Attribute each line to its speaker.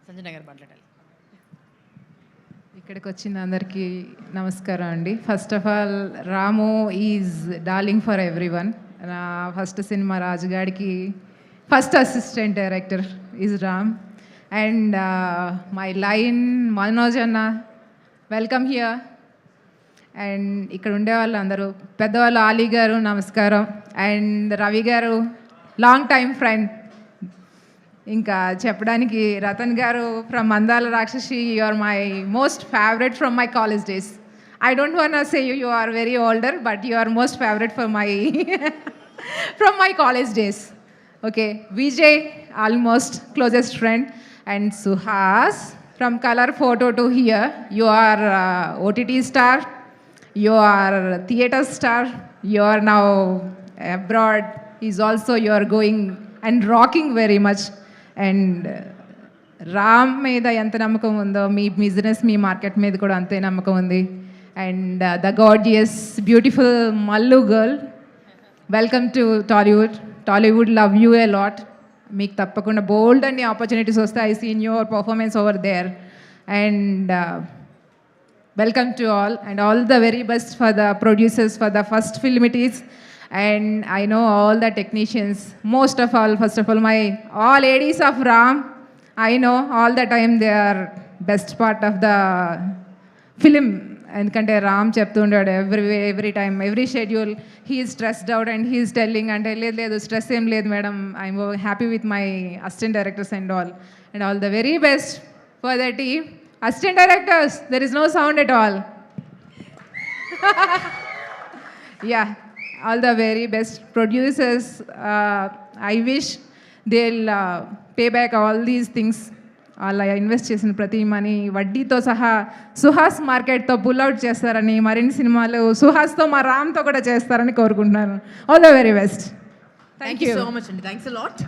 Speaker 1: సంజన గారు మాట్లాడాలి.
Speaker 2: ఇక్కడికి వచ్చిన అందరికీ నమస్కారం అండి. First of all Ramu is darling for everyone. నా ఫస్ట్ సినిమా రాజుగాడికి first assistant director is Ram. And my line Manoj అన్న, వెల్కమ్ హియర్. అండ్ ఇక్కడ ఉండే వాళ్ళు అందరూ పెద్దవాళ్ళు, ఆలీ గారు నమస్కారం. అండ్ రవి గారు లాంగ్ టైమ్ ఫ్రెండ్. ఇంకా చెప్పడానికి రతన్ గారు from Andala Rakshasi, you are my most favourite from my college days. I don't want say you are very older, but you are most favourite for my from my college days. Okay, Vijay almost closest friend. And Suhas from colour photo to here, you are OTT star, you are theater star, you are now abroad, is also you are going and rocking very much. And Ram మీద ఎంత నమ్మకం ఉందో మీ business, మీ market మీద కూడా అంతే నమ్మకం ఉంది. And the gorgeous beautiful Mallu girl, welcome to Tollywood. Tollywood love you a lot. మీకు తప్పకుండా బోల్డ్ అన్ని ఆపర్చునిటీస్ వస్తాయి. I seen your performance over there. And welcome to all the very best for the producers for the first film it is. And I know all the technicians, most of all, first of all, my all ladies of Ram, I know all the time they are best part of the film. ఎందుకంటే రామ్ చెప్తూ ఉంటాడు every time, every schedule he is stressed out and he is telling, అంటే లేదు stress ఏం లేదు madam, I'm happy with my assistant directors and all the very best for the team. Assistant directors, there is no sound at all. Yeah, all the very best producers. I wish they'll pay back all these things. అలా invest చేసిన ప్రతి money వడ్డీతో సహా Suhas మార్కెట్తో pull-out చేస్తారని, మరిన్ని సినిమాలు సుహాస్తో మా రామ్తో కూడా చేస్తారని కోరుకుంటున్నాను. All the very best.
Speaker 1: Thank you so much అండి. Thanks a lot.